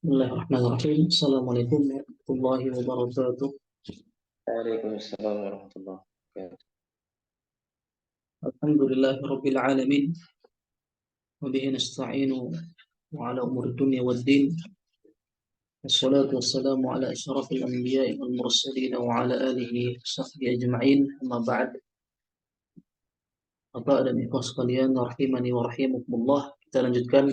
Bismillahirrahmanirrahim. Assalamualaikum warahmatullahi wabarakatuh. Waalaikumsalam warahmatullahi wabarakatuh. Alhamdulillahirabbil alamin wa bihi nasta'inu wa ala umuri dunya waddin. Wassalatu wassalamu ala asyrafil anbiya'i wal mursalin wa ala alihi wasahbihi ajma'in. Amma ba'd. Bapak dan ibu sekalian, rahimani wa rahimakumullah. Kita lanjutkan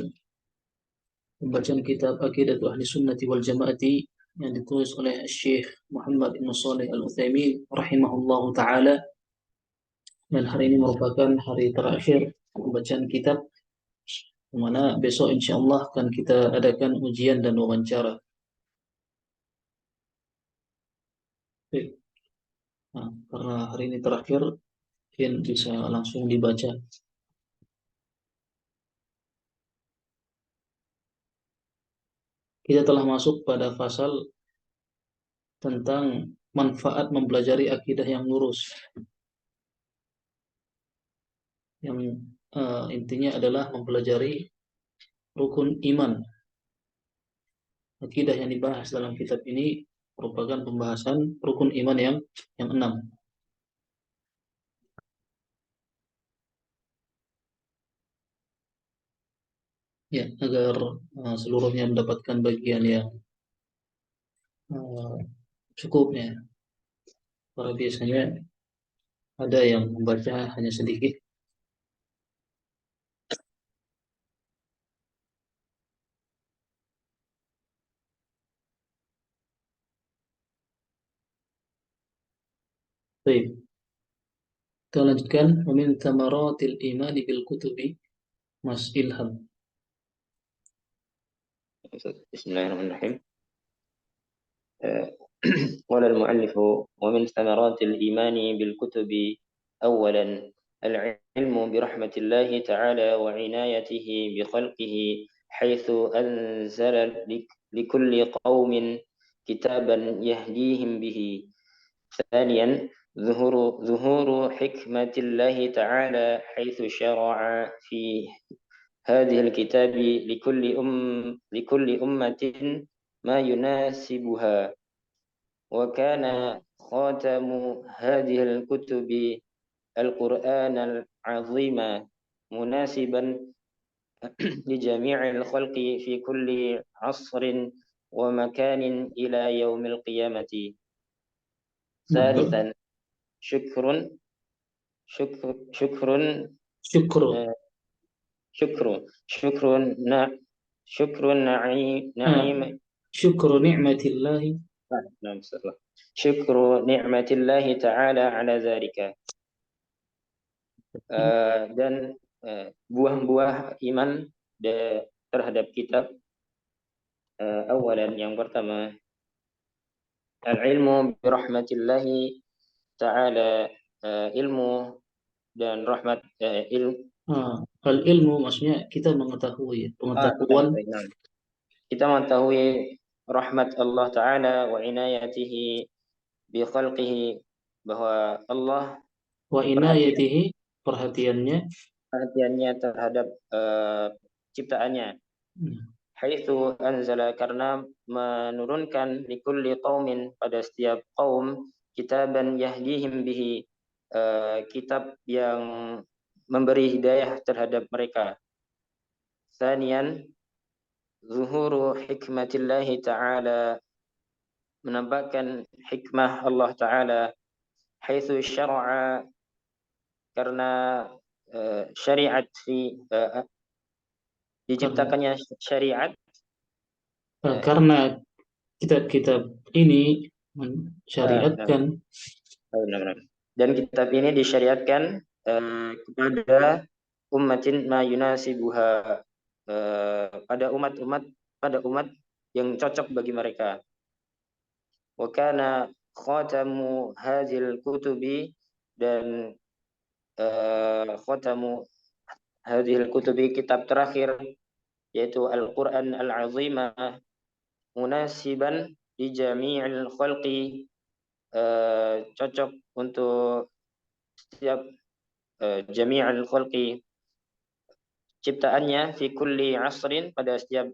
pembacaan kitab Aqidatu Ahli Sunnati wal Jamaati yang ditulis oleh Syekh Muhammad Ibn Shalih Al-Utsaimin rahimahullahu taala. Dan hari ini merupakan hari terakhir pembacaan kitab, di mana besok insya Allah akan kita adakan ujian dan wawancara. Baik. Nah, karena hari ini terakhir, mungkin bisa langsung dibaca. Kita telah masuk pada fasal tentang manfaat mempelajari akidah yang lurus, yang intinya adalah mempelajari rukun iman. Akidah yang dibahas dalam kitab ini merupakan pembahasan rukun iman yang 6. Ya, agar seluruhnya mendapatkan bagian yang cukupnya. Karena biasanya ada yang membaca hanya sedikit. Baik, kita lanjutkan. Min thamaratil imani bil kutubi, Mas Ilham. Bismillahirrahmanirrahim. قال المؤلف ومن ثمرات الإيمان بالكتب أولا العلم برحمة الله تعالى وعنايته بخلقه حيث أنزل لكل قوم كتابا يهديهم به. ثانيا ظهور حكمة الله تعالى حيث شرع في هذه الكتاب لكل أمة ما يناسبها. وكان خاتم هذه الكتب القرآن العظيم مناسبا لجميع الخلق في كل عصر ومكان إلى يوم القيامة. ثالثا شكر شكر شكر شكر شكر شكر شكر نعيم شكر نعمة الله. نعم شكر نعمة الله تعالى على ذلك. Dan buah-buah iman terhadap kitab. Awalan, yang pertama, al-ilmu birahmatillahi ta'ala, ilmu dan rahmat. Al-ilmu maksudnya kita mengetahui, pengetahuan. Kita mengetahui rahmat Allah Ta'ala wa inayatihi bi khalqihi, bahwa Allah Wa inayatihi, perhatiannya terhadap ciptaannya. Haitsu anzala, karena menurunkan likulli qaumin, pada setiap kaum, kitaban yahdihim bihi, kitab yang memberi hidayah terhadap mereka. Tsaniyan zuhuru hikmatillahi ta'ala, menampakkan hikmah Allah Ta'ala, haitsu syara'a, karena syariat diciptakannya syariat, karena kitab-kitab ini mensyariatkan, dan kitab ini disyariatkan kepada ummatin ma yunasibuha, pada umat yang cocok bagi mereka. Wa kana khatamu hadzal kutubi, dan khatamu hadzal kutubi, kitab terakhir, yaitu Al-Qur'an Al-Azimah, munasiban li jami'il khalqi, cocok untuk setiap jami'il khalqi, ciptaannya, fi kulli asrin, pada setiap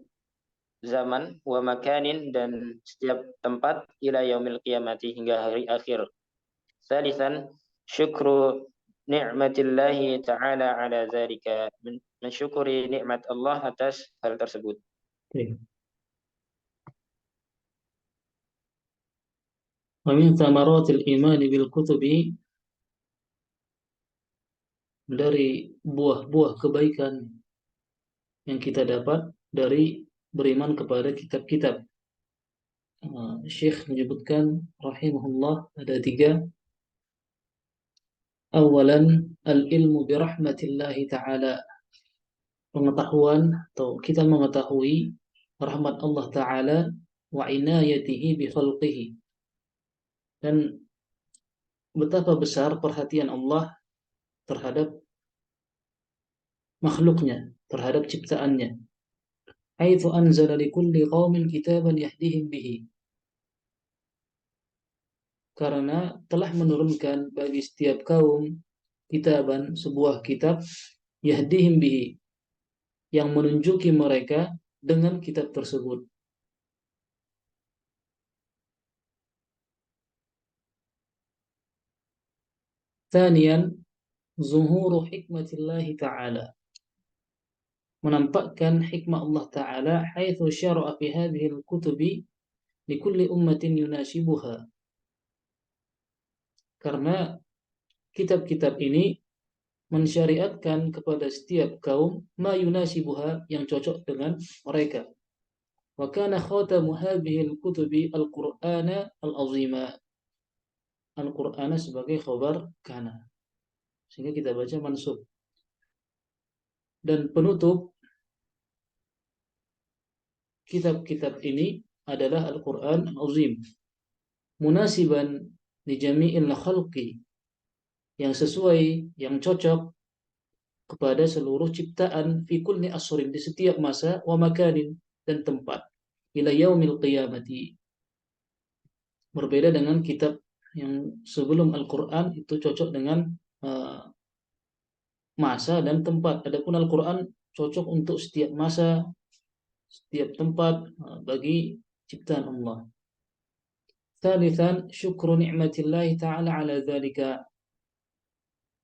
zaman, wa makanin, dan setiap tempat, ila yaumil qiyamati, hingga hari akhir. Salisan, syukru ni'matillahi ta'ala ala zalika, mensyukuri nikmat Allah atas hal tersebut. Oke. Wa min thamaratil imani bil kutubi, dari buah-buah kebaikan yang kita dapat dari beriman kepada kitab-kitab. Syekh menyebutkan rahimahullah ada 3. Awalan, al-ilmu bi rahmatillahi ta'ala, pengetahuan atau kita mengetahui rahmat Allah Ta'ala, wa inayatihi bi khalqihi, dan betapa besar perhatian Allah terhadap makhluknya, terhadap ciptaannya. Haitsu anzala likulli qaumin kitaban yahdihim bihi, karena telah menurunkan bagi setiap kaum kitaban, sebuah kitab, yahdihim bihi, yang menunjuki mereka dengan kitab tersebut. Thaniyan, zuhuru hikmatillahi ta'ala, menampakkan hikmah Allah Ta'ala, haitsu syara'a fi hadhihi al-kutubi likulli ummatin yunasibuha, karena kitab-kitab ini mensyariatkan kepada setiap kaum ma yunasibuha, yang cocok dengan mereka. Wa kana khatamu hadhihi al-kutubi al-Qur'ana al-azima, Al-Qur'ana sebagai khabar kana, sehingga kita baca mansub. Dan penutup kitab-kitab ini adalah Al-Qur'an al-azim, munasiban li jami'il khalqi, yang sesuai, yang cocok kepada seluruh ciptaan, fi kulli asrin, di setiap masa, wa makanin, dan tempat, ila yaumil qiyamati. Berbeda dengan kitab yang sebelum Al-Quran, itu cocok dengan masa dan tempat. Adapun Al-Quran cocok untuk setiap masa, setiap tempat, bagi ciptaan Allah. Thalithan, syukru ni'matillahi ta'ala ala dhalika,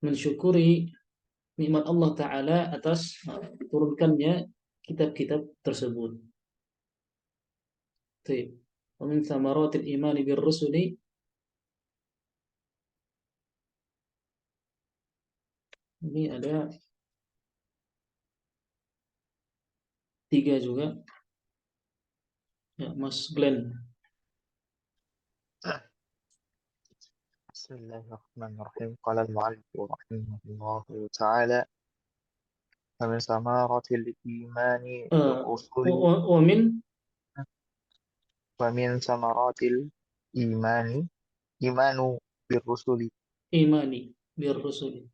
mensyukuri nikmat Allah Ta'ala atas turunkannya kitab-kitab tersebut. Baik. Wa min thamaratil imani bir rusuli, ini ada 3 juga. Ya, Mas Glenn. بسم الله الرحمن الرحيم. قال المؤلف رحمه الله تعالى: ومن ثمرات الإيمان بالرسل ومن ومن ثمرات الإيمان بالرسل imani bir rusuli.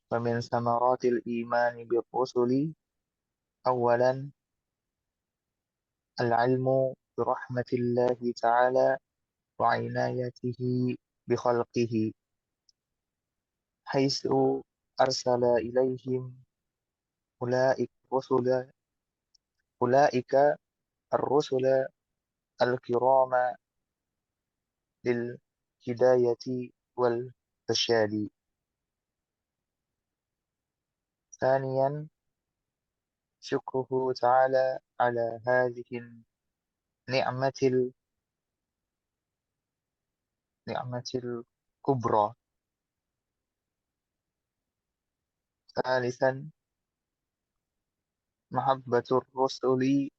ومن ثمرات الإيمان بالرسل أولا العلم برحمة الله تعالى وعنايته بخلقه، حيث أرسل إليهم أولئك الرسل الكرام للهداية والرشاد. ثانيا شكره تعالى على هذه النعمة الكبرى. ثالثا محبة الرسل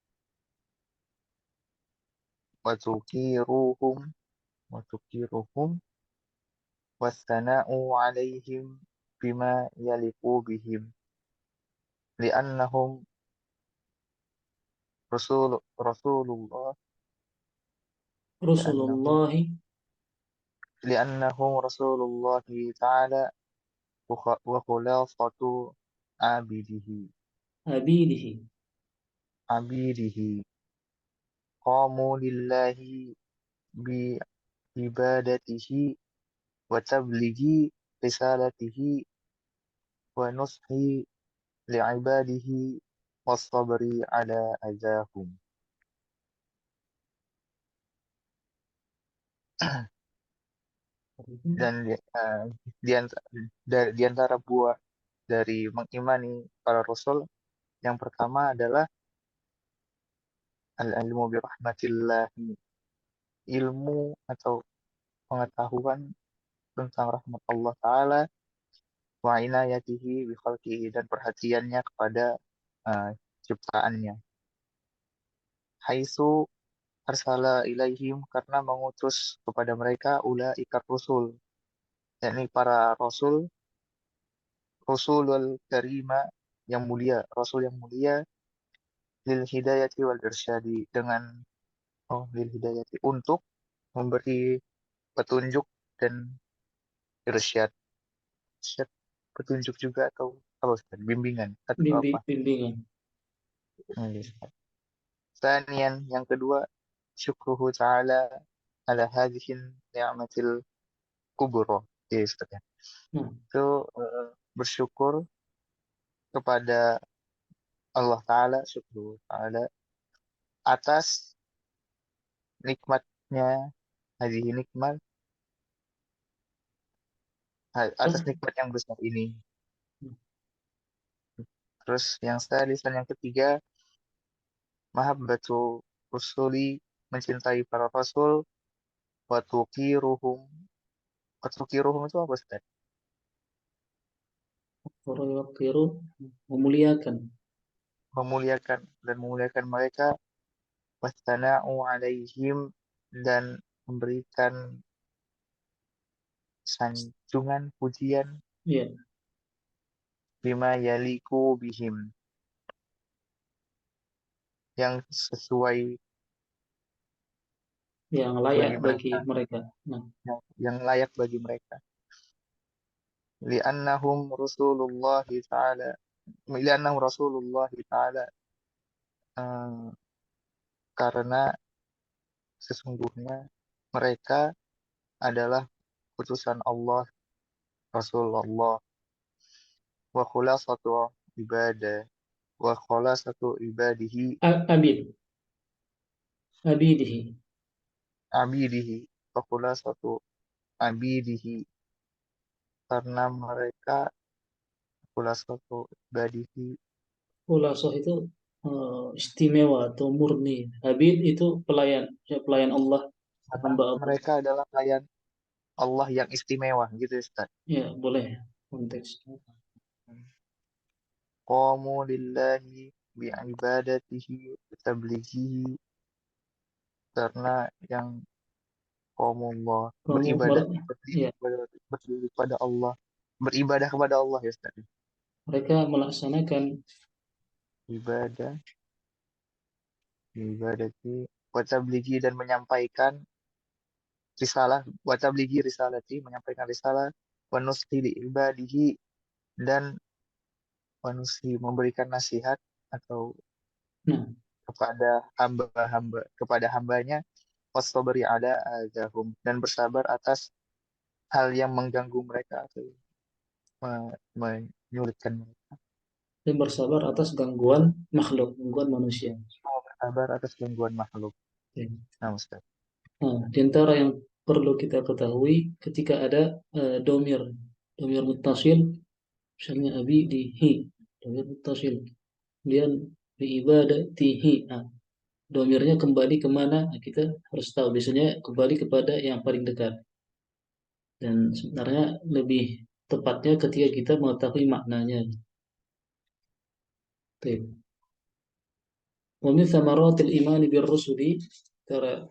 وتوقيرهم والثناء عليهم بما يليق بهم، لأنهم رسول الله لأنهم رسول الله تعالى وخلاصة عبيده قاموا لله بعبادته وتبليغ رسالته ونصح لعباده was-sabri ala adahum. Dan di antara buah dari mengimani para rasul, yang pertama adalah al-ilmu bi rahmatillah, ilmu atau pengetahuan tentang rahmat Allah Ta'ala, wa inayatihi bi khalqihi, dan perhatiannya kepada uh, ciptaannya. Haitsu arsala ilaihim, karena mengutus kepada mereka ulaikar rusul, yakni para rasul, rasulul karima, yang mulia, rasul yang mulia, lil hidayati wal irsyadi, dengan lil hidayati, untuk memberi petunjuk dan irsyad. Irsyad, petunjuk juga, atau apa Ustaz? Bimbingan atau apa? Bimbingan. Sanian, yang kedua, syukruhu ta'ala ala hadhihi ni'matil kubra. Ya, Ustaz, ya. Nah, Itu bersyukur kepada Allah Ta'ala, syukruhu ta'ala, atas nikmatnya, hadhihi nikmat, atas nikmat yang besar ini. Terus yang salisan, yang ketiga, mahabbatu rusuli, mencintai para rasul, wa tuqiruhum. Wa tuqiruhum itu apa, Ustaz? wakiru, memuliakan. Memuliakan dan memuliakan mereka, wastana'u alaihim, dan memberikan sanjungan pujian, Ya, bima yaliku bihim, yang sesuai yang layak bagi bagi mereka, mereka. Nah, yang layak bagi mereka. Li'annahum Rasulullah Ta'ala, li'annahum Rasulullah Ta'ala, eh, karena sesungguhnya mereka adalah utusan Allah, Rasulullah, wa khulasatu ibadah, wa khulasatu ibadihi, abid, abidihi. abidihi, wa khulasatu abidihi, karena mereka khulasatu ibadihi. Khulasoh itu istimewa atau murni. Abid itu pelayan, ya, pelayan Allah, Karena hamba Allah. mereka adalah pelayan Allah yang istimewa, gitu ya, Ustaz. Ya, boleh konteks. Qamu lillahi bi'ibadatihi tablighihi, karena yang qamullah, Kamu beribadah, ya, berdiri kepada Allah, beribadah kepada Allah, ya Ustaz. mereka melaksanakan Ibadah, ibadati wa tablighi, dan menyampaikan risalah, wa tablighi risalati, menyampaikan risalah, wa nushi li ibadihi, dan wa nushi, memberikan nasihat atau nah, kepada hamba-hamba, kepada hambanya, wasabri ada azahum, dan bersabar atas hal yang mengganggu mereka atau menyulitkan mereka. dan bersabar atas gangguan makhluk, gangguan manusia. Bersabar atas gangguan makhluk. Ya. Nah, Ustaz. Nah, di antara yang perlu kita ketahui ketika ada domir muttasil, misalnya abi di hi, domir muttasil, kemudian bi ibadatihi. Nah, domirnya kembali kemana? Nah, kita harus tahu. Biasanya kembali kepada yang paling dekat. Dan sebenarnya lebih tepatnya ketika kita mengetahui maknanya. Baik. Wa min thamaratil imani bir rusuli, antara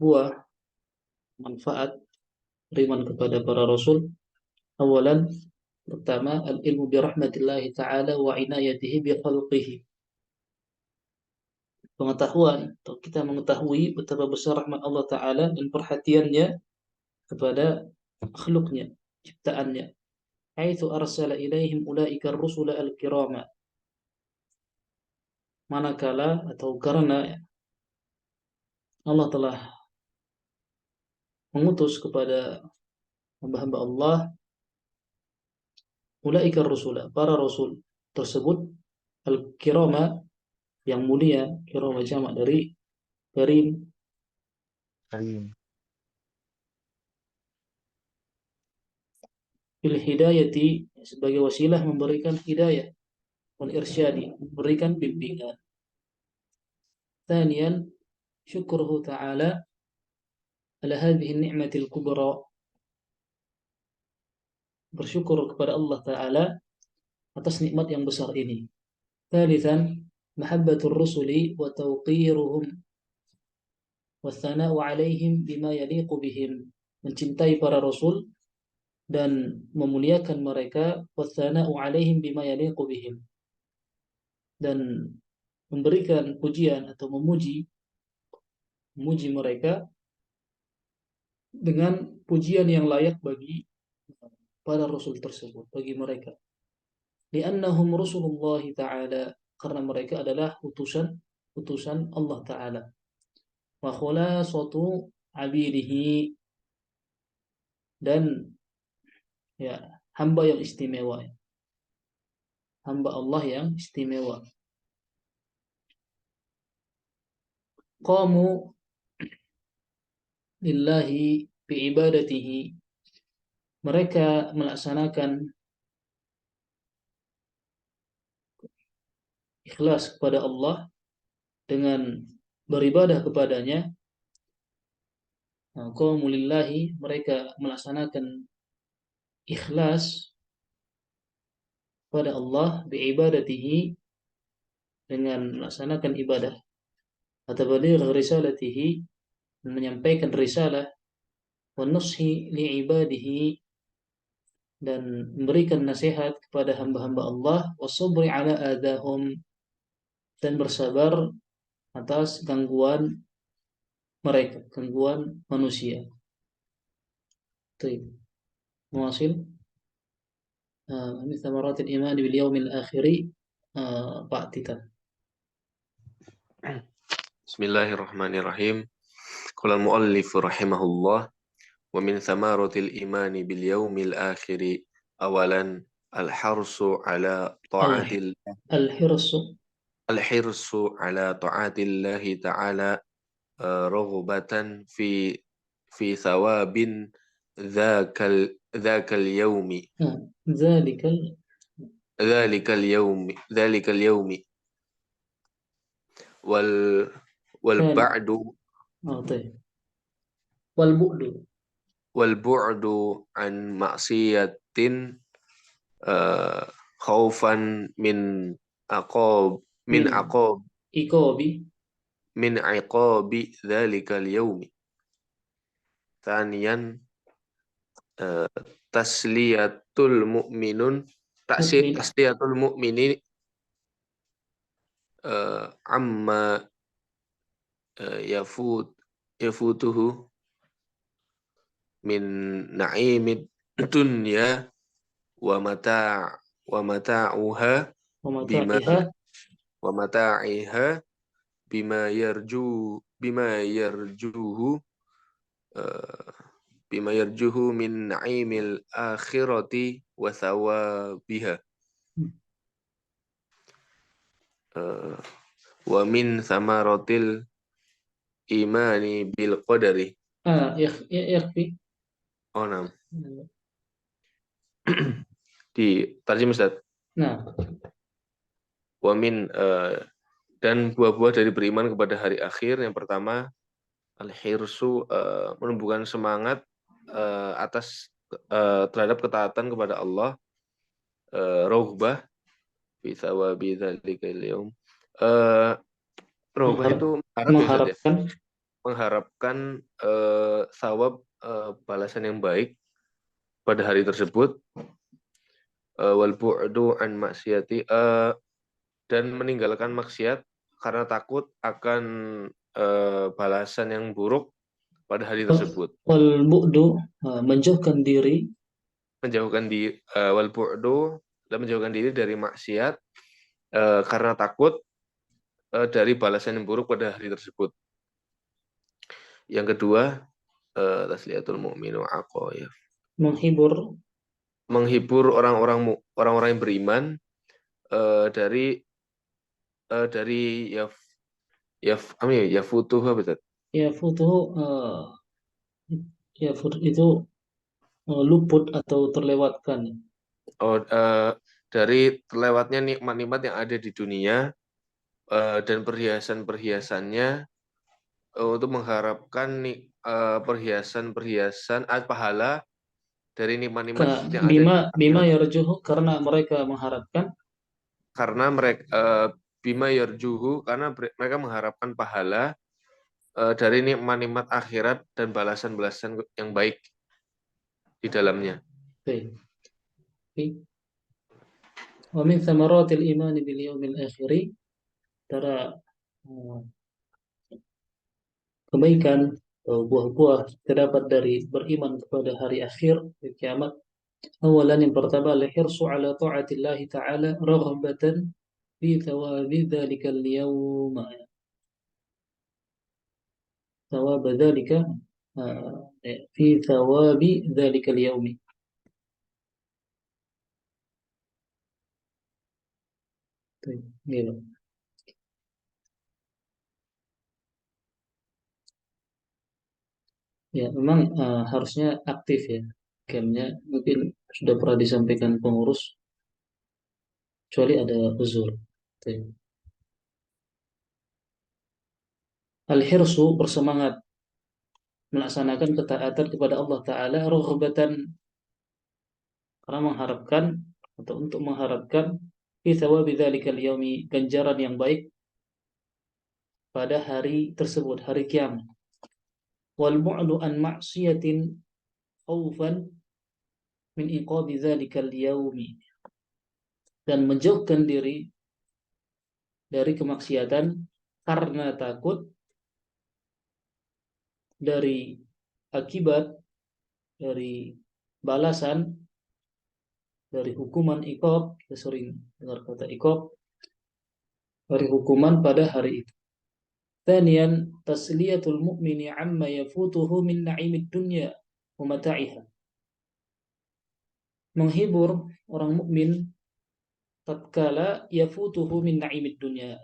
buah manfaat beriman kepada para rasul, awalan, pertama, al-ilmu bi rahmatillahi ta'ala wa inayatihi bi khalqihi. Pengetahuan atau kita mengetahui betapa besar rahmat Allah Ta'ala dan perhatiannya kepada makhluknya, ciptaannya. Haitsu arsala ilaihim ulaika ar-rusula al-kirama. Manakala atau karena Allah telah mengutus kepada hamba-hamba Allah ulaika ar-rusula, para rasul tersebut, Al-kirama yang mulia, kirama jamak dari karim. Karim. Fil hidayati sebagai wasilah memberikan hidayah, wal irsyadi memberikan bimbingan. Thaniyan syukruhu ta'ala ala hadhihi ni'matil kubra, bersyukur kepada Allah Ta'ala atas nikmat yang besar ini. Thalithan mahabbatur rusuli wa tawqiruhum wa thana'u alaihim bima yaliqu bihim, mencintai para rasul dan memuliakan mereka, wa thana'u alaihim bima yaliqu bihim, dan memberikan pujian atau memuji mereka dengan pujian yang layak bagi para rasul tersebut, bagi mereka. Li'annahum Rasulullah Ta'ala, karena mereka adalah utusan Allah Ta'ala. Wa khulasatu abidihi, dan ya hamba yang istimewa, hamba Allah yang istimewa. Qamu lillahi bi'ibadatihi, mereka melaksanakan ikhlas kepada Allah dengan beribadah kepadanya. Qamu lillahi, mereka melaksanakan ikhlas pada Allah bi'ibadatihi, dengan melaksanakan ibadah, atau baligh risalatihi, menyampaikan risalah, wa nushi li'ibadihi, dan memberikan nasihat kepada hamba-hamba Allah, wa sabri ala adahum, dan bersabar atas gangguan mereka, gangguan manusia. Baik. Muasil. Min thamaratil iman bil yaumil akhiri, Pak Tita. Bismillahirrahmanirrahim. Qala al-muallif rahimahullah, wa min thamaratil imani bil yaumil akhiri awalan al-harsu ala ta'atillah Al-hirsu al-hirsu ala ta'atillahi ta'ala raghbatan fi thawabin dzakal yaumi zalikal dhalikal yaumi wal ba'du wal bu'du an maksiyatin khaufan min iqabi dhalikal yaumi. Thaniyan tasliyatul mu'mini amma yafutuhu min na'imid dunya wa mata'uha bima yarjuhu min na'imil akhirati wa thawabiha. Wa min thamaratil imani bil qadari. Yakfi. Oh, nah. Di tarjim Ustaz. Nah. Wa min dan buah-buah dari beriman kepada hari akhir, yang pertama al-hirsu, menumbuhkan semangat atas terhadap ketaatan kepada Allah, roghbah fi thawabi dzalikal yaum. Roghbah itu mengharapkan thawab, balasan yang baik pada hari tersebut. Wal bu'du an maksiati, dan meninggalkan maksiat karena takut akan balasan yang buruk pada hari tersebut. Wal bu'du, menjauhkan diri, wal bu'du, dan menjauhkan diri dari maksiat karena takut dari balasan yang buruk pada hari tersebut. Yang kedua, tasliyatul mu'minu aqoyaf, menghibur orang-orang yang beriman dari dari yafutuh apa Ustaz? Yafutuhu yafut itu luput atau terlewatkan. Oh, dari terlewatnya nikmat-nikmat yang ada di dunia dan perhiasan-perhiasannya untuk mengharapkan perhiasan-perhiasan pahala dari nikmat-nikmat yang ada di Bima akhirat. yarjuhu, karena mereka mengharapkan Karena mereka bima yarjuhu, karena mereka mengharapkan pahala dari nikmat-nikmat akhirat dan balasan-balasan yang baik di dalamnya. baik. Wa min thamaratil imani bil yaumil akhiri, antara kebaikan atau buah-buah terdapat dari beriman kepada hari akhir, hari kiamat. Awalan, yang pertama, al-hirsu ala ta'atillah ta'ala raghbatan fi thawabi dhalikal yawm. Thawab dhalika fi thawabi dhalikal yawmi. Gitu. Ya, memang harusnya aktif ya. Camnya mungkin sudah pernah disampaikan pengurus, kecuali ada uzur. Al-hirsu, bersemangat melaksanakan ketaatan kepada Allah Ta'ala, raghbatan, karena mengharapkan atau untuk mengharapkan fi thawabi dzalikal yaumi, ganjaran yang baik pada hari tersebut, hari kiamat. Wal bu'du an ma'siyatin khaufan min iqabi dzalikal yaumi, dan menjauhkan diri dari kemaksiatan karena takut dari akibat, dari balasan, dari hukuman iqab. Kita sering dengar kata iqab, dari hukuman pada hari itu. Thaniyan, tasliyatul mu'mini amma yafutuhu min na'imid dunya wa mata'iha, menghibur orang mukmin tatkala yafutuhu min na'imid dunya,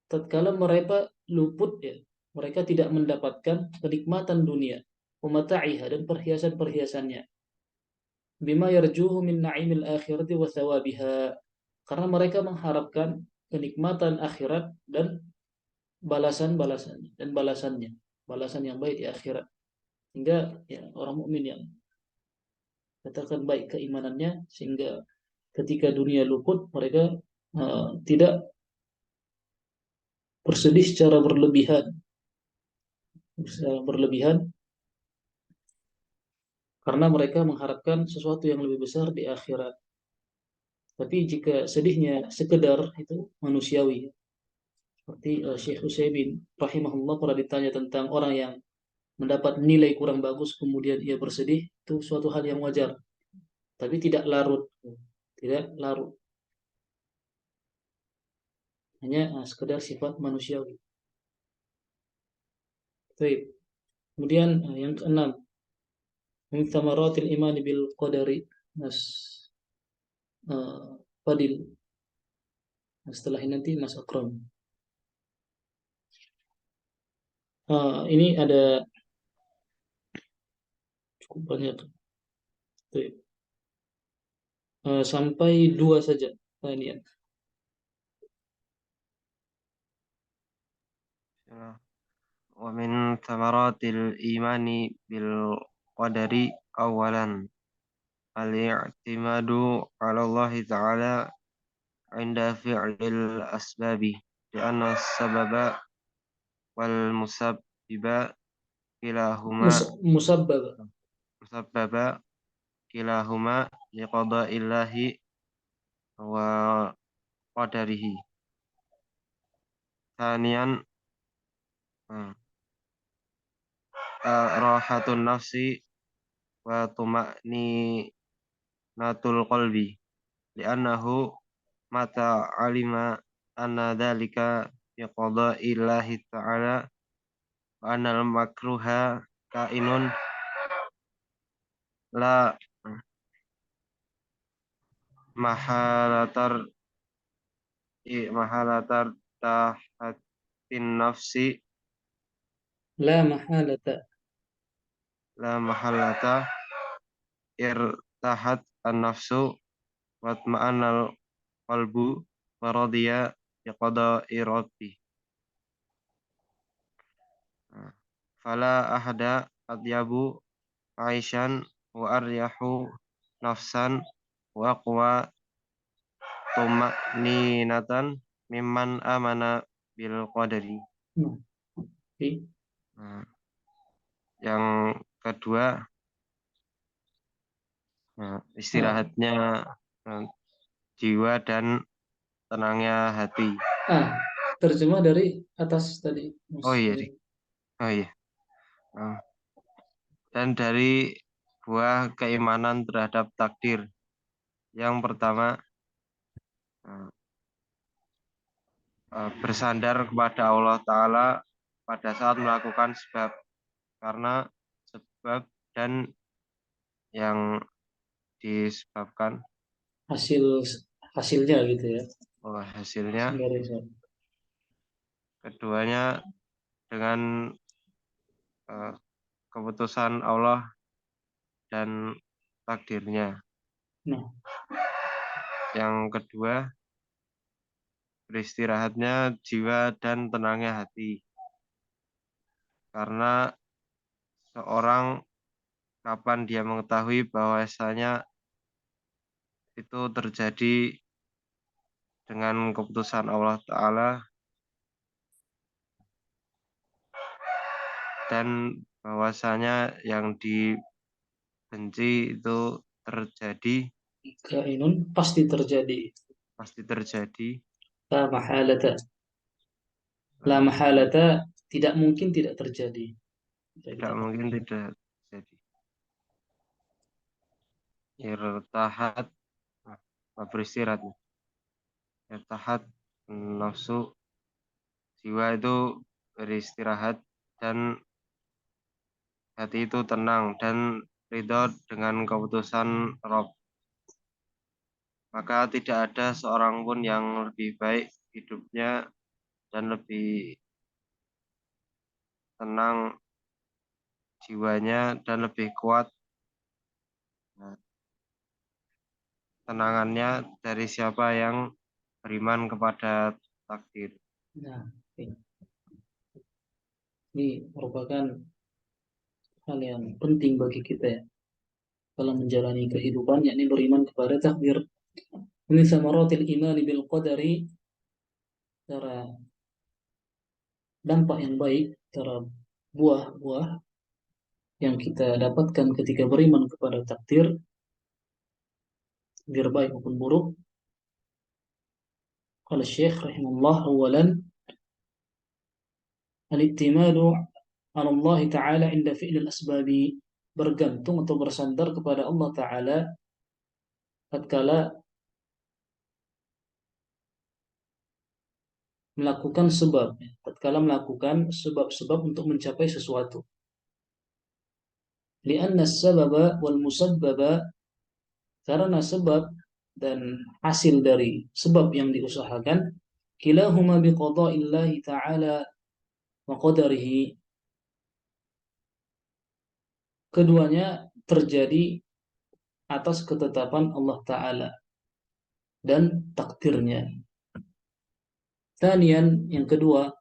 tatkala mereka luput ya, mereka tidak mendapatkan kenikmatan dunia, wa mata'iha, dan perhiasan-perhiasannya, bima yarjuhu min na'imil akhirati wa thawabiha, karena mereka mengharapkan kenikmatan akhirat dan balasan-balasannya dan balasannya, balasan yang baik di akhirat. Sehingga ya, orang mukmin yang katakan baik keimanannya, sehingga ketika dunia luput mereka tidak bersedih secara berlebihan karena mereka mengharapkan sesuatu yang lebih besar di akhirat. Tapi jika sedihnya sekedar, itu manusiawi. Seperti Syekh Utsaimin rahimahullah pernah ditanya tentang orang yang mendapat nilai kurang bagus kemudian ia bersedih, itu suatu hal yang wajar, tapi tidak larut, hanya sekedar sifat manusiawi. Baik. Kemudian yang keenam, min thamaratil imani bil qadari, Mas Fadil. Setelah ini nanti Mas Akram. Ini ada cukup banyak. Sampai 2 saja. Ini ya. Wa min thamaratil imani bil qadari awalan al-i'timadu 'ala Allah ta'ala 'inda fi'lil asbabi, li'anna as-sababa wal musabbiba kilahuma musabbaba kilahuma liqada'illahi wa qadarihi. Thaniyan rahatun nafsi wa tuma'ninatul qalbi, li'annahu mata alima anna dhalika biqada'illahi ta'ala wa annal makruha kainun la mahalatar mahalata tahatin nafsi La mahalata. la mahalata irtahat an-nafsu watma'anal qalbu waradiya biqada'i rabbi. Fala ahada atyabu aishan wa aryahu nafsan wa aqwa tuma'ninatan mimman amana bil qadari. Oke. Nah, yang kedua, istirahatnya jiwa dan tenangnya hati. Terjemah dari atas tadi. Oh iya, oh iya. Dan dari buah keimanan terhadap takdir. Yang pertama, bersandar kepada Allah Ta'ala pada saat melakukan sebab, karena sebab dan yang disebabkan hasilnya gitu ya. Hasilnya. Garis. Keduanya dengan keputusan Allah dan takdirnya. Nah. Yang kedua, beristirahatnya jiwa dan tenangnya hati. Karena seorang kapan dia mengetahui bahwasanya itu terjadi dengan keputusan Allah Ta'ala dan bahwasanya yang dibenci itu terjadi, kainun, pasti terjadi. La mahalata. La mahalata, tidak mungkin tidak terjadi. Tidak mungkin tidak terjadi. Irtahat, beristirahat. Irtahat nafsu, jiwa itu beristirahat dan hati itu tenang dan ridho dengan keputusan Rabb. Maka tidak ada seorang pun yang lebih baik hidupnya dan lebih tenang jiwanya dan lebih kuat tenangannya dari siapa yang beriman kepada takdir. Nah, ini merupakan hal yang penting bagi kita ya dalam menjalani kehidupan, yakni beriman kepada takdir. Ini samaratil imani bil qadari, cara dampak yang baik, cara buah-buah yang kita dapatkan ketika beriman kepada takdir, biar baik maupun buruk. Qala Syekh rahimahullah, awalan al-i'timadu ala Allah Ta'ala inda fi'l al-asbabi, bergantung atau bersandar kepada Allah Ta'ala tatkala melakukan sebab, tatkala melakukan sebab-sebab untuk mencapai sesuatu. Lianna as-sababa wal musabbaba, karena sebab dan hasil dari sebab yang diusahakan, kilahuma biqada'illahi ta'ala wa qadarihi, keduanya terjadi atas ketetapan Allah Ta'ala dan takdirnya. Thaniyan, yang kedua,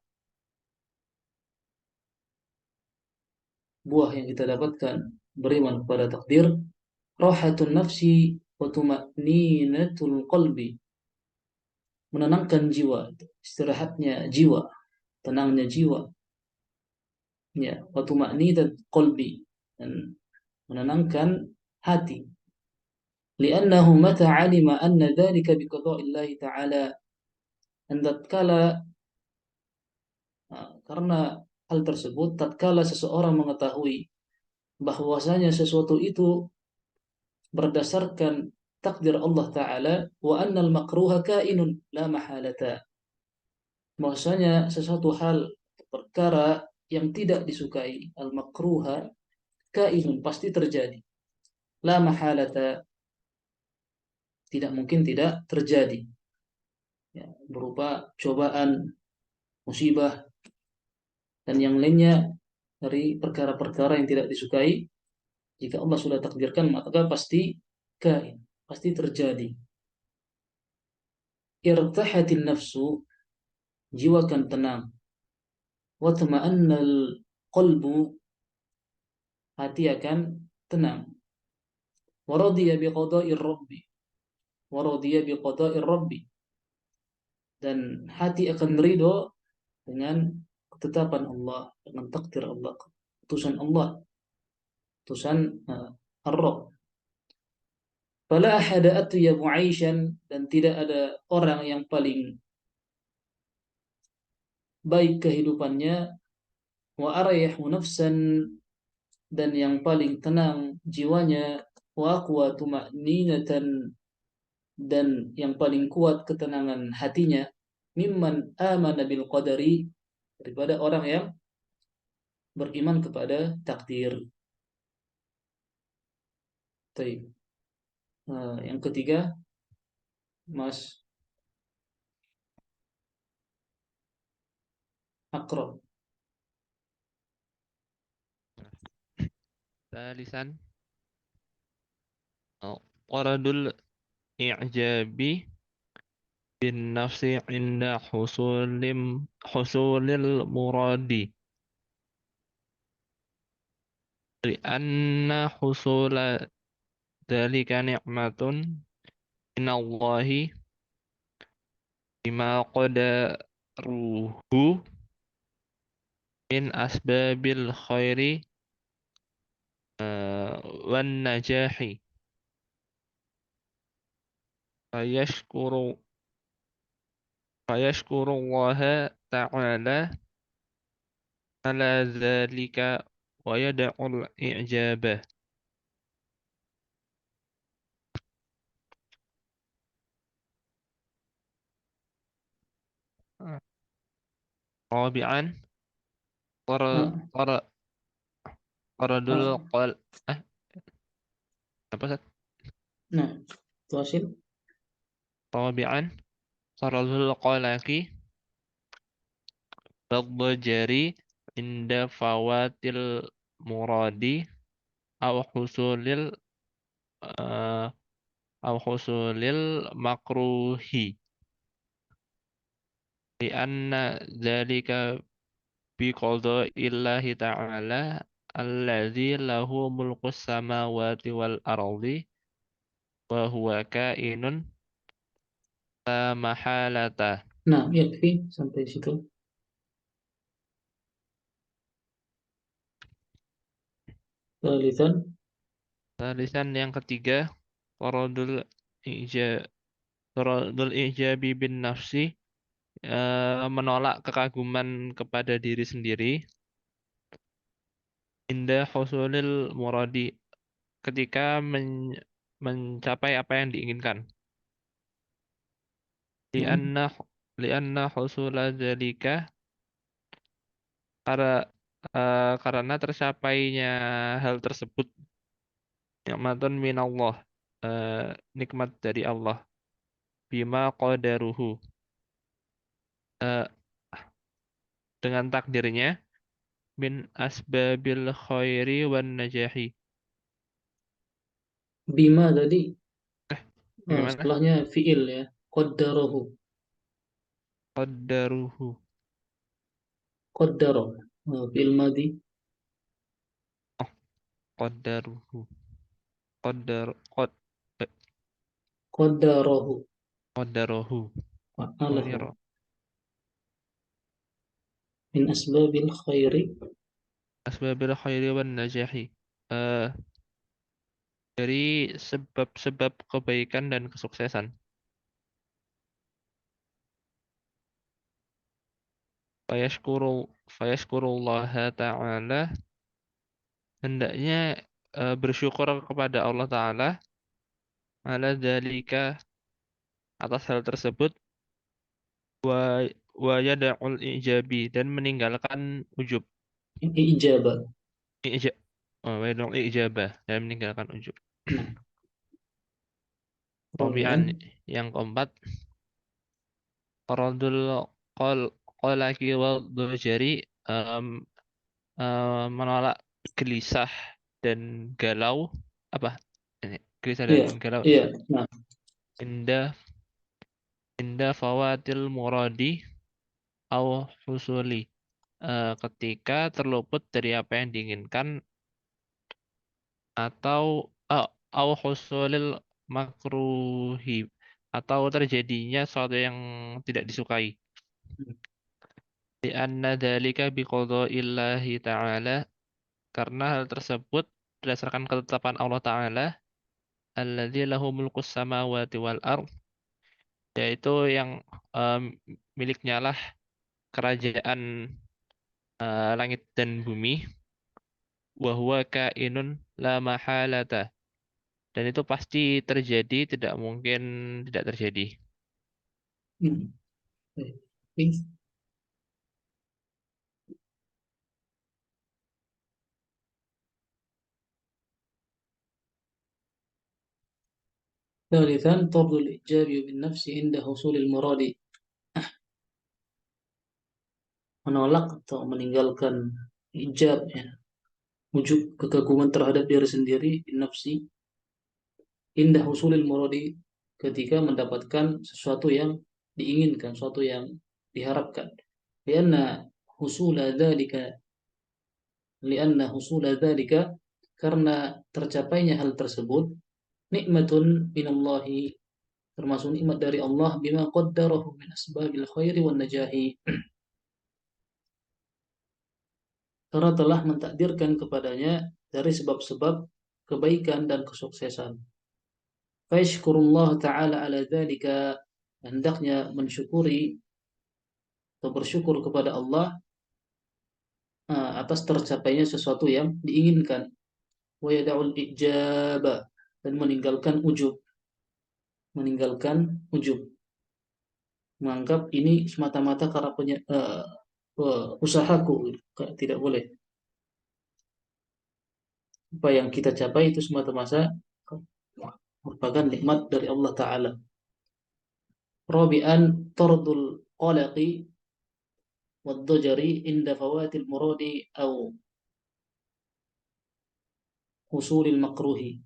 buah yang kita dapatkan beriman kepada takdir, rahatun nafsi wa tuma'ninatul qalbi, menenangkan jiwa, istirahatnya jiwa, tenangnya jiwa, ya, wa tuma'ninatul qalbi, dan menenangkan hati. Li'annahu mata 'alima anna dzalika biqada'illahi ta'ala, tatkala, karena hal tersebut tatkala seseorang mengetahui bahwasanya sesuatu itu berdasarkan takdir Allah Ta'ala, wa annal makruha kainun la mahalata, bahwasanya sesuatu hal, perkara yang tidak disukai, al makruha kainun, pasti terjadi, la mahalata, tidak mungkin tidak terjadi. ya, berupa cobaan, musibah, dan yang lainnya dari perkara-perkara yang tidak disukai. Jika Allah sudah takdirkan, maka pasti kain, pasti terjadi. Irtahatin nafsu, jiwa akan tenang. Wa tama'annal qalbu, hati akan tenang. Wa radiya biqada'ir rabbi, wa radiya biqada'ir rabbi, dan hati akan ridho dengan ketetapan Allah, dengan takdir Allah, keputusan Allah, keputusan Ar-Rabb. Fala ahada atyabu 'aishan, dan tidak ada orang yang paling baik kehidupannya, wa aryahu nafsan, dan yang paling tenang jiwanya, wa aqwa tuma'ninatan, dan yang paling kuat ketenangan hatinya, mimman amana bil qadari, daripada orang yang beriman kepada takdir. Baik. Yang ketiga, Mas Akram. Thalitsan qaradul i'jabi bin nafsi inda husulil muradi li'anna husula dzalika ni'matun minallahi bima qadaruhu min asbabil khairi wan najahi fayashkuru Allah ta'ala ala dzalika wa yad'ul i'jabah. Rabi'an Nah, qaradul ah, qal apa Ustaz? nah, itu hasil. Rabi'an qaradul qalaqi jari inda fawatil muradi aw husulil uh, makruhi li anna dzalika bi qada'illahi ta'ala alladzi lahu mulkus samawati wal ardi wa huwa kainun la mahalata. Nah, yakfi sampai situ. Thalitsan, Lisan yang ketiga qaradul ija qaradul ijabi bin nafsi, menolak kekaguman kepada diri sendiri indah husulil muradi, ketika mencapai apa yang diinginkan. Lianna lianna husula dzalika, karena tercapainya hal tersebut nikmatun minallah, nikmat dari Allah, bima qadaruhu, eh, dengan takdirnya, min asbabil khairi wan najahi. bima tadi, Bagaimana? setelahnya fiil ya. Qaddarahu. Qadaruhu. Qaddara. Fiil madi. Oh, qadaruhu. Qadar qad eh, Qaddarahu. qadaruhu. Oh, ini Fa'alahu. Min asbabil khairi. asbabil khairi wan najahi. Eh, dari sebab-sebab kebaikan dan kesuksesan. Fayashkurullaha ta'ala, hendaknya bersyukur kepada Allah Ta'ala ala dzalika, atas hal tersebut, wa wa yada'ul ijabi, dan meninggalkan ujub. Ijabah. Ija, wa yada'ul ijabah, dan meninggalkan ujub. Nah, Rabi'an Rabi'an. yang keempat Taradul qalaki wal dujari, menolak gelisah dan galau, apa ini, gelisah dan Iya, galau iya. Nah, indah indah fawatil muradi au husuli, ketika terluput dari apa yang diinginkan atau au husulil makruhi, atau terjadinya sesuatu yang tidak disukai. Lianna dzalika biqadaillahi ta'ala, karena hal tersebut berdasarkan ketetapan Allah Ta'ala, alladzi lahu mulkus samawati wal ard, yaitu yang em, miliknya lah kerajaan langit dan bumi, wa huwa kainun la mahalata, dan itu pasti terjadi, tidak mungkin tidak terjadi. hmm. Baik. ثالثا طرد الإيجاب بالنفس عند حصول المراد. Menolak atau meninggalkan ijab, ya, wujud kekaguman terhadap diri sendiri, nafsi, indah husulil muradi, ketika mendapatkan sesuatu yang diinginkan, sesuatu yang diharapkan. Lianna husula dzalika lianna husula dzalika, karena tercapainya hal tersebut, nikmatun minallahi, termasuk nikmat dari Allah, bima qaddarahu min asbabil khairi wan najahi, karena telah mentakdirkan kepadanya dari sebab-sebab kebaikan dan kesuksesan. Fayashkurullah ta'ala ala dzalika, hendaknya mensyukuri atau bersyukur kepada Allah atas tercapainya sesuatu yang diinginkan. Wa yada'ul ijaba, dan meninggalkan ujub, menganggap ini semata-mata karena usahaku, tidak boleh. Apa yang kita capai itu semata-mata merupakan nikmat dari Allah Ta'ala. Rabi'an tardul qalaqi wad-dajari inda fawatil muradi au husulil makruhi.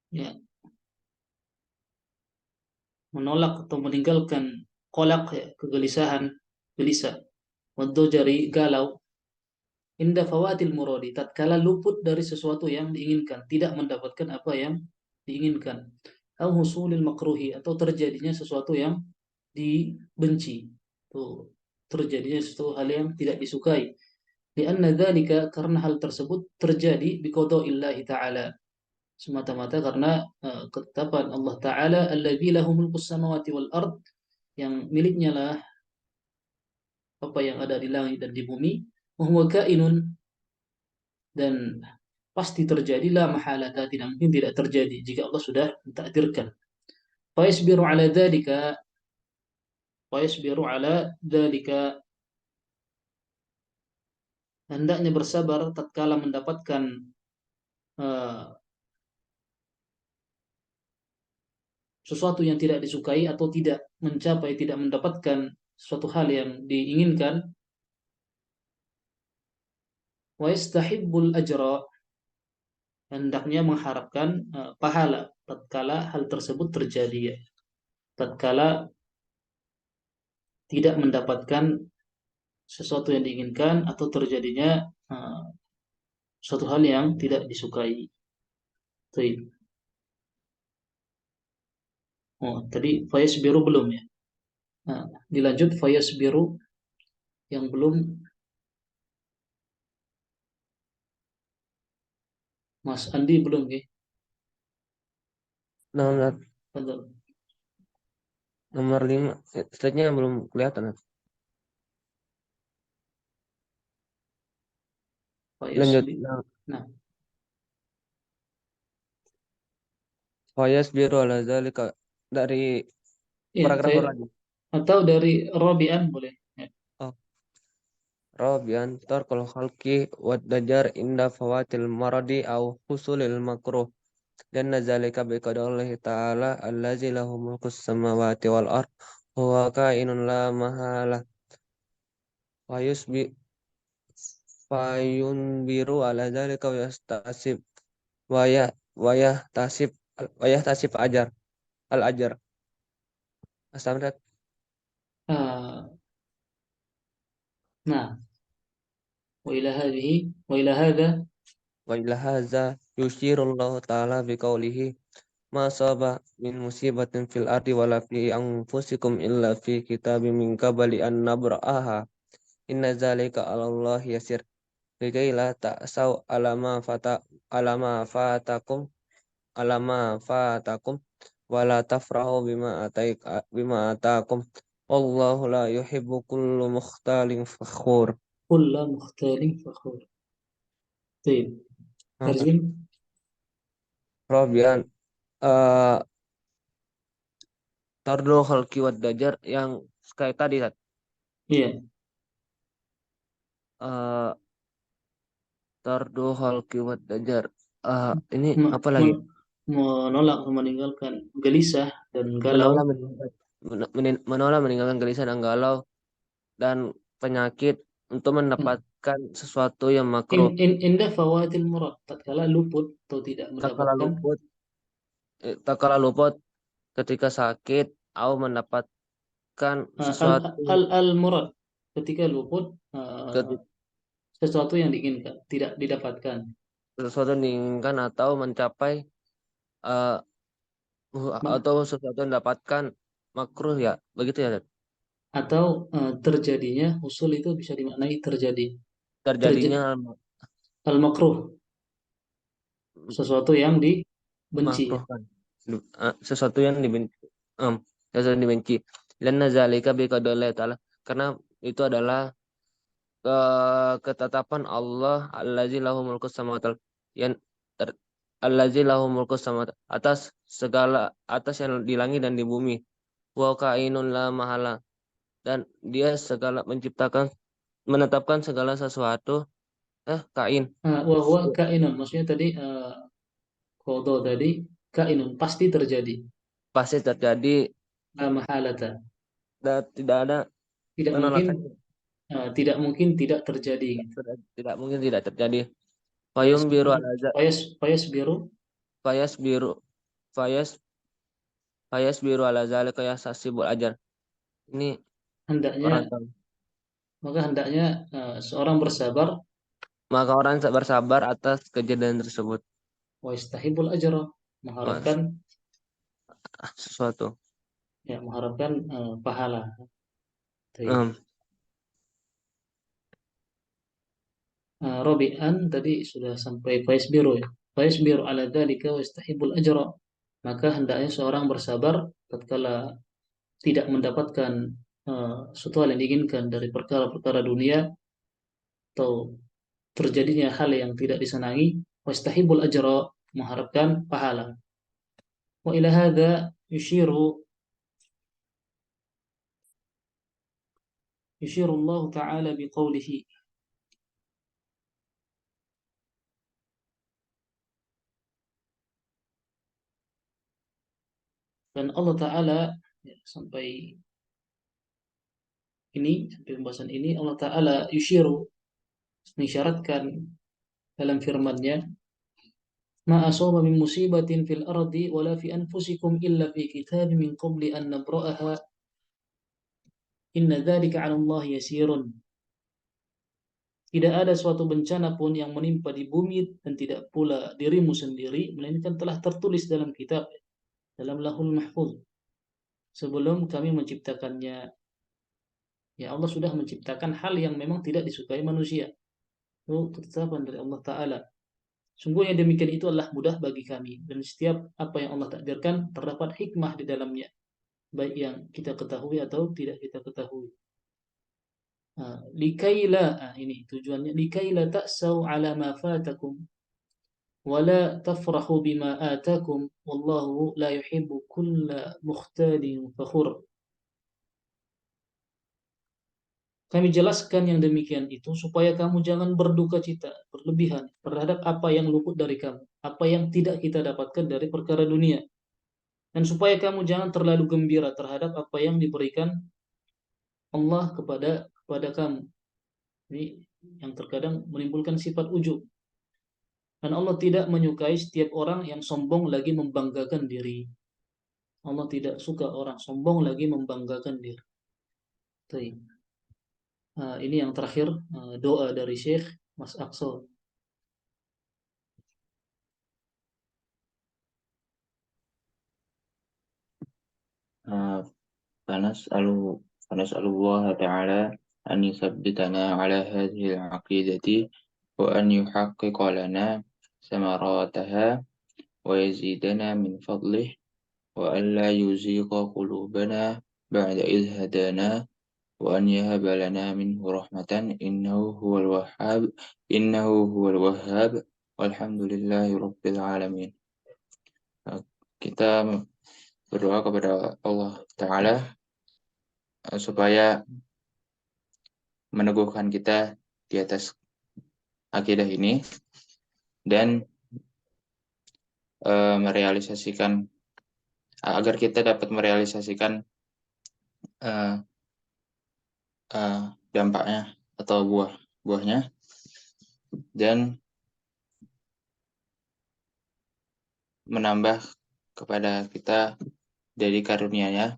Ya, menolak atau meninggalkan kolak, ya, kegelisahan, gelisah, wad-dajari, galau, inda fawatil muradi, tatkala luput dari sesuatu yang diinginkan, tidak mendapatkan apa yang diinginkan, au husulil makruhi, atau terjadinya sesuatu yang dibenci, tuh, terjadinya sesuatu hal yang tidak disukai. Lianna dzalika, karena hal tersebut terjadi biqadaillahi ta'ala, semata-mata karena ketetapan Allah Ta'ala, alladzi lahu mulkus samawati wal ard, yang miliknya lah apa yang ada di langit dan di bumi, wa huwa kainun, dan pasti terjadi, la mahalata, tidak mungkin tidak terjadi jika Allah sudah mentakdirkan. Fayasbiru ala dzalika, hendaknya bersabar tatkala mendapatkan uh, sesuatu yang tidak disukai atau tidak mencapai, tidak mendapatkan suatu hal yang diinginkan. Wa yastahibbul ajra, hendaknya mengharapkan pahala tatkala hal tersebut terjadi, ya. Tatkala tidak mendapatkan sesuatu yang diinginkan atau terjadinya suatu hal yang tidak disukai. Baik. Oh, tadi fayasbiru belum, ya. Nah, dilanjut fayasbiru yang belum, Mas Andi belum, ya. Nomor Betul. nomor 5, slide-nya belum kelihatan. Lanjut. Nah, Fayasbiru ala dzalika, dari ya, paragraf lagi. atau dari Robian boleh. Ya. Oh. Rabian tarkul khalqi wad dajar inda fawatil maradi au husulil makruh. لأن ذلك بقدره تعالى الذي له ملك السماوات والأرض هو كائن لا محالة فينبر على ذلك ويحتسب ويحتسب الأجر. Astagfirullah. آه نعم. وإلى هذا وإلى هذا يشير الله تعالى بقوله ما أصاب من مصيبة في الأرض ولا في أنفسكم إلا في كتاب من قبل أن نبرأها إن ذلك على الله يسير لكي لا تأسوا على ما فاتكم ولا تفرحوا بما آتاكم والله لا يحب كل مختال فخور. كل مختال فخور. طيب ترجم. Robian Tardo Khalqi wad Dajar yang kayak tadi kan. Iya. Tardo Khalqi wad Dajar. Ini Me- apa lagi? menolak, meninggalkan, gelisah dan galau. Menolak meninggalkan gelisah dan galau dan penyakit untuk mendapatkan sesuatu yang makruh. Indah fawatil murad, tatkala luput atau tidak mendapatkan. Tatkala luput ketika sakit atau mendapatkan sesuatu Al murad, ketika luput sesuatu yang diinginkan tidak didapatkan. Sesuatu yang diinginkan atau mencapai atau sesuatu yang dapatkan makruh ya, begitu ya. Atau terjadinya usul itu bisa dimaknai terjadi. Terjadinya Al makruh, sesuatu yang dibenci. makruh kan. Sesuatu yang dibenci. Sesuatu yang dibenci. Dan nazalika biqadrillah ta'ala, karena itu adalah ketetapan Allah allazi lahu mulkus samawati yang allazi lahu mulkus samawati atas yang di langit dan di bumi. Wa kainun la mahala, dan dia segala menetapkan segala sesuatu kain. Wahwa kainun, maksudnya tadi qadha tadi kainun, pasti terjadi. Pasti terjadi. La mahalata. Dan tidak ada Tidak penolakan. Tidak mungkin tidak terjadi. Tidak mungkin tidak terjadi. Fayum biru alaza. Fayas biru alaza kaya sasibul ajar. Ini hendaknya seorang bersabar. Maka orang bersabar atas kejadian tersebut. Wa istahibul ajra, mengharapkan sesuatu. Ya, mengharapkan pahala. Robi'an tadi sudah sampai faisbiru ya. Faisbiru ala dzalika wa istahibul ajra. Maka hendaknya seorang bersabar tatkala tidak mendapatkan sesuatu yang diinginkan dari perkara-perkara dunia atau terjadinya hal yang tidak disenangi. Wa istahibul ajra, mengharapkan pahala. Wa ila hadza yushiru Allah Ta'ala biqaulihi. Dan Allah Ta'ala sampai pembahasan ini Allah Ta'ala yushiru, mengisyaratkan dalam firman-Nya, ma asaba min musibatin fil ardi wala fi anfusikum illa fi kitab min qabli an nabra'aha inna dzalika 'ala Allah yasirun. Tidak ada suatu bencana pun yang menimpa di bumi dan tidak pula dirimu sendiri melainkan telah tertulis dalam kitab, dalam Lauhul Mahfuz, sebelum kami menciptakannya. Ya, Allah sudah menciptakan hal yang memang tidak disukai manusia. Itu ketetapan dari Allah Ta'ala. Sungguhnya demikian itu adalah mudah bagi kami. Dan setiap apa yang Allah takdirkan terdapat hikmah di dalamnya, baik yang kita ketahui atau tidak kita ketahui. Likaila, ini tujuannya, likaila ta'sau ala ma fatakum wala tafrahu bima atakum wallahu la yuhibbu kulla mukhtalin fakhur. Kami jelaskan yang demikian itu supaya kamu jangan berduka cita berlebihan terhadap apa yang luput dari kamu, apa yang tidak kita dapatkan dari perkara dunia. Dan supaya kamu jangan terlalu gembira terhadap apa yang diberikan Allah kepada kamu. Ini yang terkadang menimbulkan sifat ujub. Dan Allah tidak menyukai setiap orang yang sombong lagi membanggakan diri. Allah tidak suka orang sombong lagi membanggakan diri. Ini yang terakhir doa dari Syekh Mas Aqsa. فنسأل الله تعالى أن يثبتنا على هذه العقيدة وأن يحقق لنا ثمراتها ويزيدنا من فضله وأن لا يزيغ قلوبنا بعد إذ هدانا وأن يهب لنا منه رحمة إنه هو الوهاب والحمد لله رب العالمين. Kita berdoa kepada Allah Ta'ala supaya meneguhkan kita di atas akidah ini dan merealisasikan agar kita dapat merealisasikan dampaknya atau buahnya dan menambah kepada kita dari karunia-Nya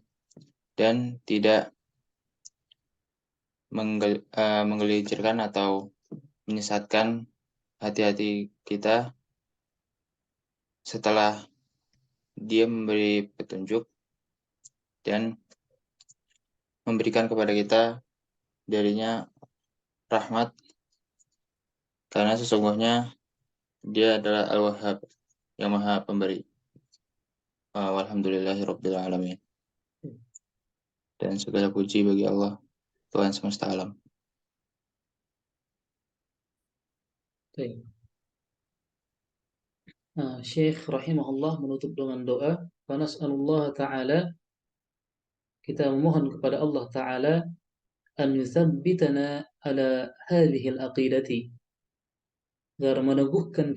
dan tidak menggelincirkan atau menyesatkan hati-hati kita setelah Dia memberi petunjuk dan memberikan kepada kita darinya rahmat, karena sesungguhnya Dia adalah Al-Wahhab, yang Maha Pemberi. Walhamdulillahirabbil alamin. Dan segala puji bagi Allah, Tuhan semesta alam. Syekh rahimahullah menutup dengan doa, "Fanas'alullah ta'ala", kita memohon kepada Allah Ta'ala, "an yuthabbitana ala hadhihi al-aqidati", agar mengokohkan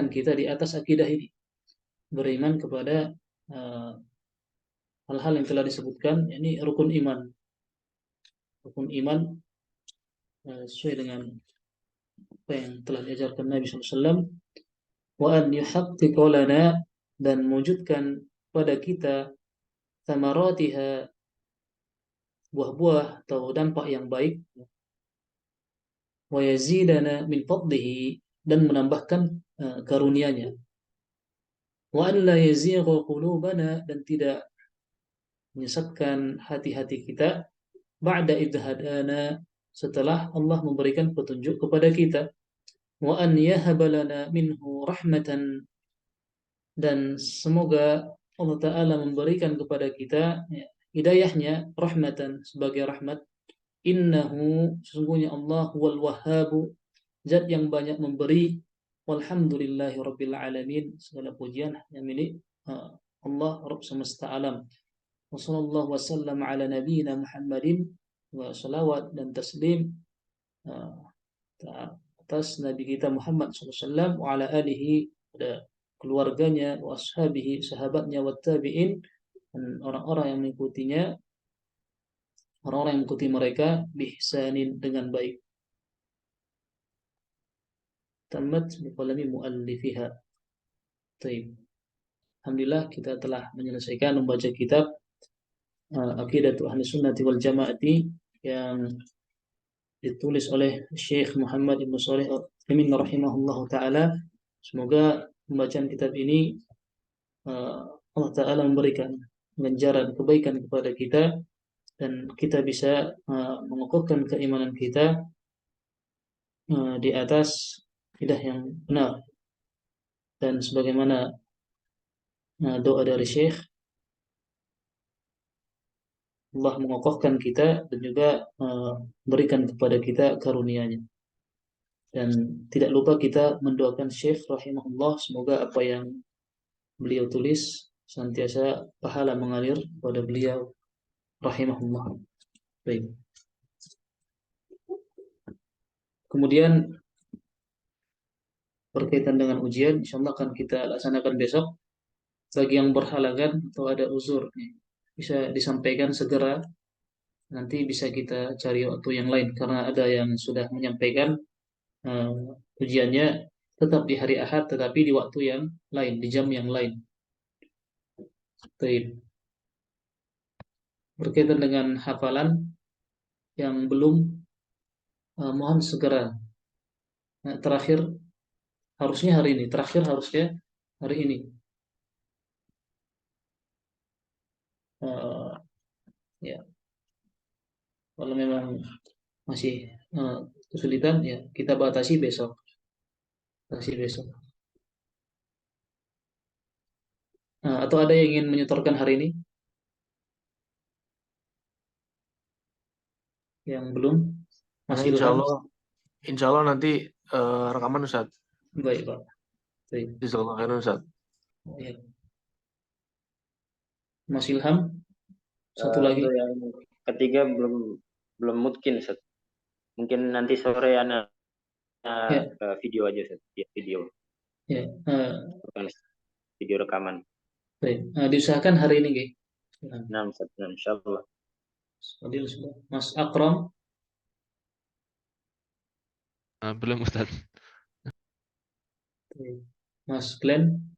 kita di atas akidah ini, beriman kepada hal-hal yang telah disebutkan, yakni rukun iman. Rukun iman sesuai dengan apa yang telah diajarkan Nabi SAW. Wa an yuhaqqiqa lana, dan mewujudkan pada kita thamaratiha, buah-buah atau dampak yang baik. Wa yazidana min fadlihi, dan menambahkan karunia-Nya. Wa an la yazigha qulubana, dan tidak menyesatkan hati-hati kita, ba'da idh hadana, setelah Allah memberikan petunjuk kepada kita. Wa an yahaba lana minhu rahmatan, dan semoga Allah Ta'ala memberikan kepada kita hidayahnya, rahmatan, sebagai rahmat. Innahu, sesungguhnya Allah, huwal wahhabu, zat yang banyak memberi. Walhamdulillahi rabbil alamin, segala pujian yang milik Allah Rabb semesta alam. Wa sallallahu wasallam ala nabiyyina Muhammadin, wa salawat dan taslim atas Nabi kita Muhammad SAW, wa ala alihi, pada keluarganya, wa ashabihi, sahabatnya, wa tabi'in, dan orang-orang yang mengikutinya, orang-orang yang mengikuti mereka, bihsanin, dengan baik. Tamat biqalami muallifiha. Taib. Alhamdulillah, kita telah menyelesaikan membaca kitab Aqidatu Ahli Sunnati wal Jama'ati yang ditulis oleh Syekh Muhammad Ibn Shalih Al-Utsaimin rahimahullahu ta'ala. Semoga pembacaan kitab ini Allah Ta'ala memberikan ganjaran kebaikan kepada kita, dan kita bisa mengokohkan keimanan kita di atas akidah yang benar. Dan sebagaimana doa dari Syekh, Allah mengokohkan kita dan juga berikan kepada kita karunia-Nya. Dan tidak lupa kita mendoakan Syekh rahimahullah, semoga apa yang beliau tulis senantiasa pahala mengalir pada beliau rahimahullah. Baik. Kemudian berkaitan dengan ujian, insya Allah akan kita laksanakan besok. Bagi yang berhalangan atau ada uzur, bisa disampaikan segera. Nanti bisa kita cari waktu yang lain karena ada yang sudah menyampaikan ujiannya tetap di hari Ahad, tetapi di waktu yang lain, di jam yang lain. Baik. Berkaitan dengan hafalan yang belum, mohon segera. Terakhir harusnya hari ini, terakhir harusnya hari ini. Ya, kalau memang masih kesulitan, ya kita batasi besok. Atau ada yang ingin menyetorkan hari ini? Yang belum? Masih Insya Allah nanti rekaman Ustaz. Baik, Pak. Baik. Jazakallahu khairan Ustaz. Ya. Mas Ilham, satu lagi. Untuk yang ketiga belum mungkin, Ustaz. Mungkin nanti sore anak video aja, Ustaz. Video. Ya. Video rekaman. Baik. Diusahakan hari ini, Gih. Nah, Ustaz, insyaallah. Fadil sudah. Mas Akram. Belum Ustaz. Mas Glenn.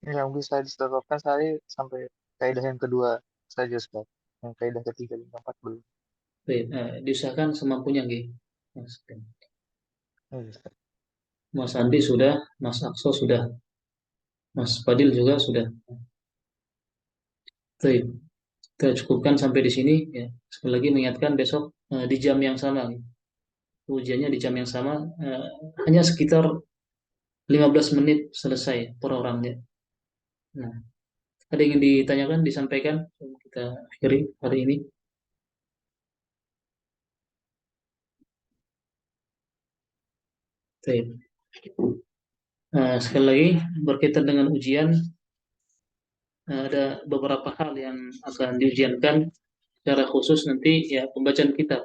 Yang bisa disetorkan sampai kaidah yang kedua saja, Ustaz. Yang kaidah ketiga dan keempat belum. Baik. Diusahakan semampunya, Gih. Mas Glenn. Mas Andi sudah, Mas Akso sudah, Mas Fadil juga sudah. Baik. Kita cukupkan sampai di sini. Ya. Sekali lagi mengingatkan besok di jam yang sama. Ujiannya di jam yang sama. Hanya sekitar 15 menit selesai per orangnya. Nah, ada yang ingin ditanyakan, disampaikan? Kita akhiri hari ini. Baik. Sekali lagi berkaitan dengan ujian, ada beberapa hal yang akan diujiankan secara khusus nanti, ya, pembacaan kitab.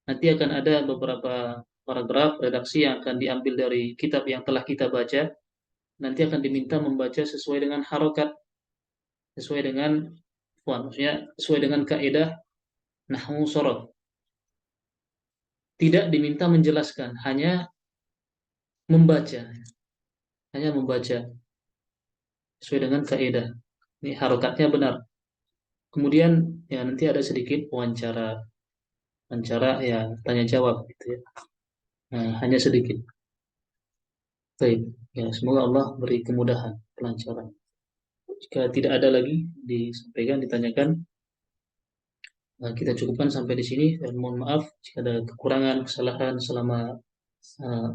Nanti akan ada beberapa paragraf redaksi yang akan diambil dari kitab yang telah kita baca. Nanti akan diminta membaca sesuai dengan harokat, sesuai dengan maksudnya sesuai dengan kaidah nahwu shorof. Tidak diminta menjelaskan, hanya membaca. Sesuai dengan kaidah. Ini harokatnya benar. Kemudian ya nanti ada sedikit wawancara ya, tanya jawab gitu ya. Hanya sedikit. Baik. Ya, semoga Allah beri kemudahan, kelancaran. Jika tidak ada lagi disampaikan, ditanyakan, kita cukupkan sampai di sini, dan mohon maaf jika ada kekurangan, kesalahan selama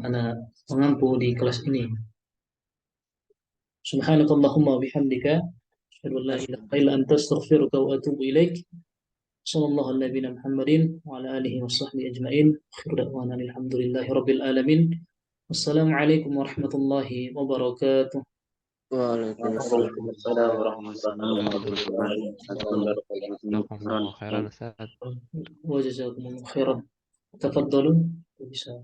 anak mengampu di kelas ini. Subhanakallahumma bihamdika asyhadu an la ilaha illa anta astaghfiruka wa atubu ilaik. Sallallahu ala nabiyina Muhammadin wa ala alihi wa sahbihi ajma'in. Akhiru da'wana alhamdulillahi rabbil alamin. Wassalamualaikum warahmatullahi wabarakatuh. Waalaikumsalam warahmatullahi wabarakatuh. Khairan Ustaz. Wa jazakumullahu khairan. Tafaddalu bisa